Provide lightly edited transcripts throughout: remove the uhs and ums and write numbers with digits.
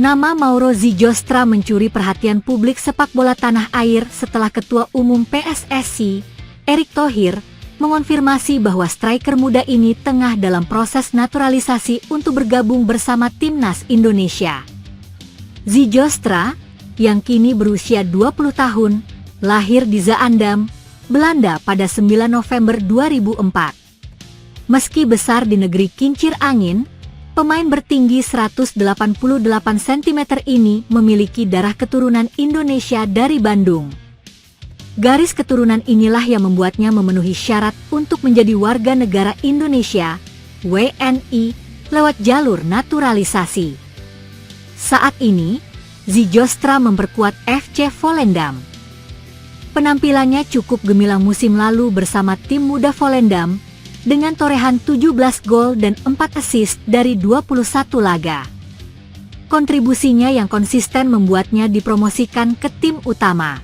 Nama Mauro Zijostra mencuri perhatian publik sepak bola tanah air setelah Ketua Umum PSSI, Erick Thohir, mengonfirmasi bahwa striker muda ini tengah dalam proses naturalisasi untuk bergabung bersama timnas Indonesia. Zijostra, yang kini berusia 20 tahun, lahir di Zaandam, Belanda pada 9 November 2004. Meski besar di negeri kincir angin, pemain bertinggi 188 cm ini memiliki darah keturunan Indonesia dari Bandung. Garis keturunan inilah yang membuatnya memenuhi syarat untuk menjadi warga negara Indonesia, WNI, lewat jalur naturalisasi. Saat ini, Zijostra memperkuat FC Volendam. Penampilannya cukup gemilang musim lalu bersama tim muda Volendam, dengan torehan 17 gol dan 4 assist dari 21 laga. Kontribusinya yang konsisten membuatnya dipromosikan ke tim utama.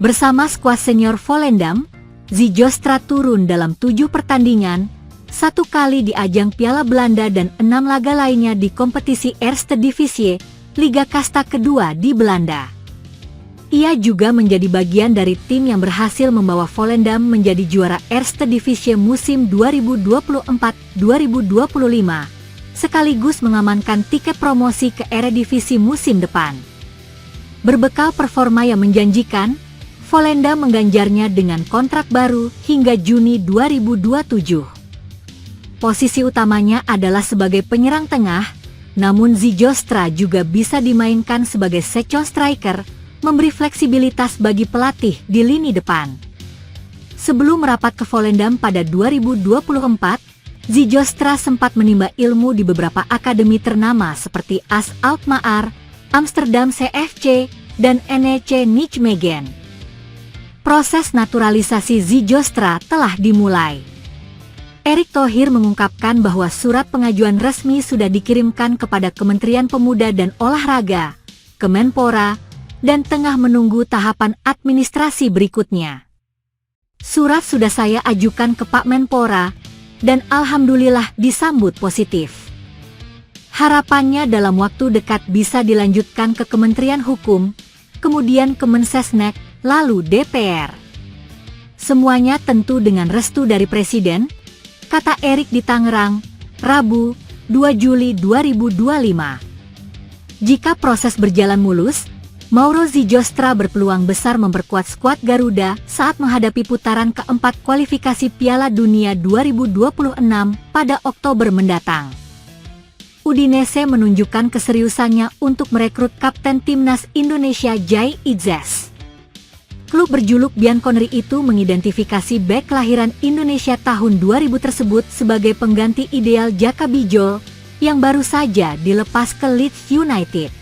Bersama skuad senior Volendam, Zijostra turun dalam 7 pertandingan, 1 kali di ajang Piala Belanda dan 6 laga lainnya di kompetisi Eerste Divisie, Liga Kasta kedua di Belanda. Ia juga menjadi bagian dari tim yang berhasil membawa Volendam menjadi juara Eerste Divisie musim 2024-2025, sekaligus mengamankan tiket promosi ke Eredivisie musim depan. Berbekal performa yang menjanjikan, Volendam mengganjarnya dengan kontrak baru hingga Juni 2027. Posisi utamanya adalah sebagai penyerang tengah, namun Zijostra juga bisa dimainkan sebagai second striker, memberi fleksibilitas bagi pelatih di lini depan. Sebelum merapat ke Volendam pada 2024, Zijostra sempat menimba ilmu di beberapa akademi ternama seperti AS Alkmaar, Amsterdam CFC, dan NEC Nijmegen. Proses naturalisasi Zijostra telah dimulai. Erick Thohir mengungkapkan bahwa surat pengajuan resmi sudah dikirimkan kepada Kementerian Pemuda dan Olahraga, Kemenpora, dan tengah menunggu tahapan administrasi berikutnya. Surat sudah saya ajukan ke Pak Menpora, dan alhamdulillah disambut positif. Harapannya dalam waktu dekat bisa dilanjutkan ke Kementerian Hukum, kemudian Kemensesnek, lalu DPR. Semuanya tentu dengan restu dari Presiden, kata Erick di Tangerang, Rabu, 2 Juli 2025. Jika proses berjalan mulus, Mauro Zijostra berpeluang besar memperkuat skuad Garuda saat menghadapi putaran keempat kualifikasi Piala Dunia 2026 pada Oktober mendatang. Udinese menunjukkan keseriusannya untuk merekrut Kapten Timnas Indonesia Jai Idzes. Klub berjuluk Bianconeri itu mengidentifikasi bek kelahiran Indonesia tahun 2000 tersebut sebagai pengganti ideal Jaka Bijol yang baru saja dilepas ke Leeds United.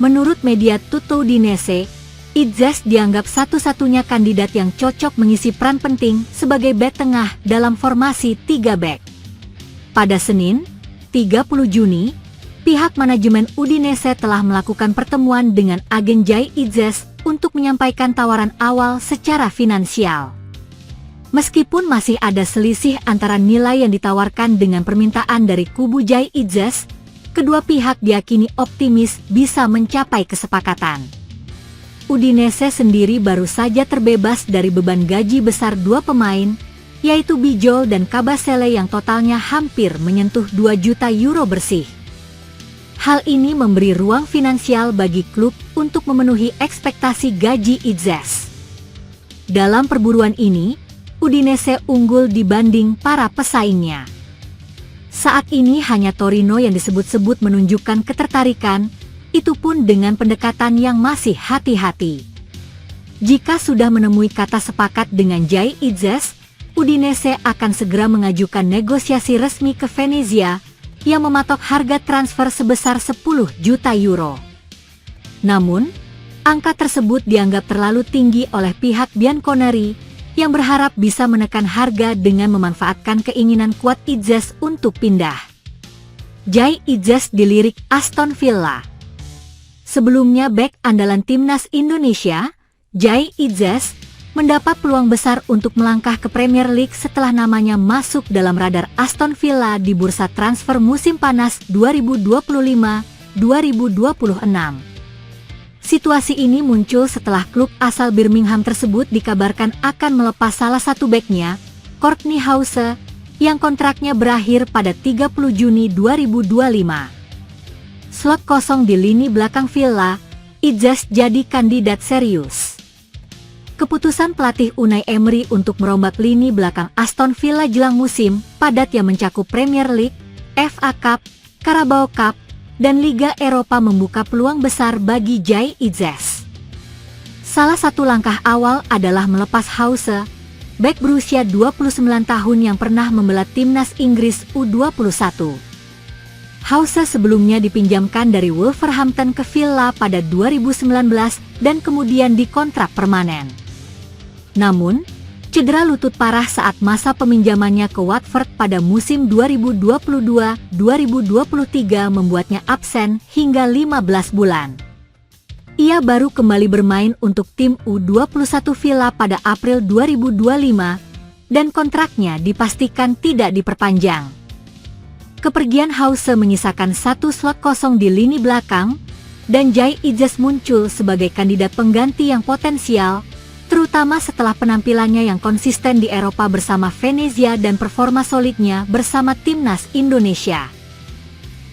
Menurut media Tutto Udinese, Idzes dianggap satu-satunya kandidat yang cocok mengisi peran penting sebagai bek tengah dalam formasi 3 bek. Pada Senin, 30 Juni, pihak manajemen Udinese telah melakukan pertemuan dengan agen Jai Idzes untuk menyampaikan tawaran awal secara finansial. Meskipun masih ada selisih antara nilai yang ditawarkan dengan permintaan dari kubu Jai Idzes, kedua pihak diyakini optimis bisa mencapai kesepakatan. Udinese sendiri baru saja terbebas dari beban gaji besar 2 pemain, yaitu Bijol dan Kabasele yang totalnya hampir menyentuh 2 juta euro bersih. Hal ini memberi ruang finansial bagi klub untuk memenuhi ekspektasi gaji Idzes. Dalam perburuan ini, Udinese unggul dibanding para pesaingnya. Saat ini hanya Torino yang disebut-sebut menunjukkan ketertarikan, itu pun dengan pendekatan yang masih hati-hati. Jika sudah menemui kata sepakat dengan Jai Idzes, Udinese akan segera mengajukan negosiasi resmi ke Venezia yang mematok harga transfer sebesar 10 juta euro. Namun, angka tersebut dianggap terlalu tinggi oleh pihak Bianconeri yang berharap bisa menekan harga dengan memanfaatkan keinginan kuat Idzes untuk pindah. Jai Idzes dilirik Aston Villa. Sebelumnya bek andalan timnas Indonesia, Jai Idzes, mendapat peluang besar untuk melangkah ke Premier League setelah namanya masuk dalam radar Aston Villa di bursa transfer musim panas 2025 2026. Situasi ini muncul setelah klub asal Birmingham tersebut dikabarkan akan melepas salah satu beknya, Courtney Hause, yang kontraknya berakhir pada 30 Juni 2025. Slot kosong di lini belakang Villa, Itses jadi kandidat serius. Keputusan pelatih Unai Emery untuk merombak lini belakang Aston Villa jelang musim padat yang mencakup Premier League, FA Cup, Carabao Cup, dan Liga Eropa membuka peluang besar bagi Jai Itses. Salah satu langkah awal adalah melepas Hause, bek berusia 29 tahun yang pernah membela timnas Inggris U21. Hause sebelumnya dipinjamkan dari Wolverhampton ke Villa pada 2019 dan kemudian dikontrak permanen. Namun, cedera lutut parah saat masa peminjamannya ke Watford pada musim 2022-2023 membuatnya absen hingga 15 bulan. Ia baru kembali bermain untuk tim U21 Villa pada April 2025 dan kontraknya dipastikan tidak diperpanjang. Kepergian Hause menyisakan satu slot kosong di lini belakang dan Jai Itses muncul sebagai kandidat pengganti yang potensial, terutama setelah penampilannya yang konsisten di Eropa bersama Venezia dan performa solidnya bersama timnas Indonesia.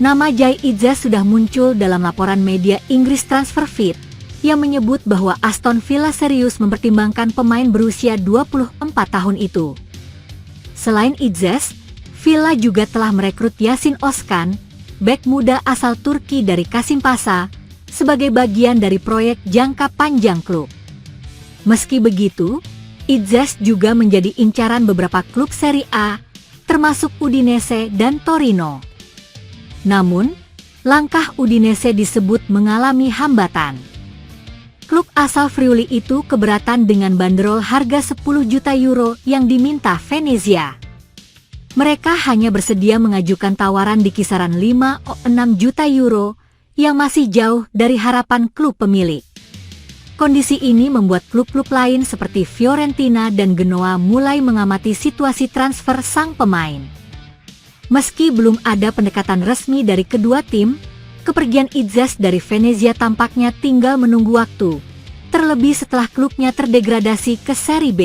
Nama Jai Itses sudah muncul dalam laporan media Inggris Transferfeed yang menyebut bahwa Aston Villa serius mempertimbangkan pemain berusia 24 tahun itu. Selain Itses, Villa juga telah merekrut Yasin Özkan, bek muda asal Turki dari Kasimpasa, sebagai bagian dari proyek jangka panjang klub. Meski begitu, Itses juga menjadi incaran beberapa klub Serie A, termasuk Udinese dan Torino. Namun, langkah Udinese disebut mengalami hambatan. Klub asal Friuli itu keberatan dengan banderol harga 10 juta euro yang diminta Venezia. Mereka hanya bersedia mengajukan tawaran di kisaran 5-6 juta euro yang masih jauh dari harapan klub pemilik. Kondisi ini membuat klub-klub lain seperti Fiorentina dan Genoa mulai mengamati situasi transfer sang pemain. Meski belum ada pendekatan resmi dari kedua tim, kepergian Itses dari Venezia tampaknya tinggal menunggu waktu, terlebih setelah klubnya terdegradasi ke Serie B.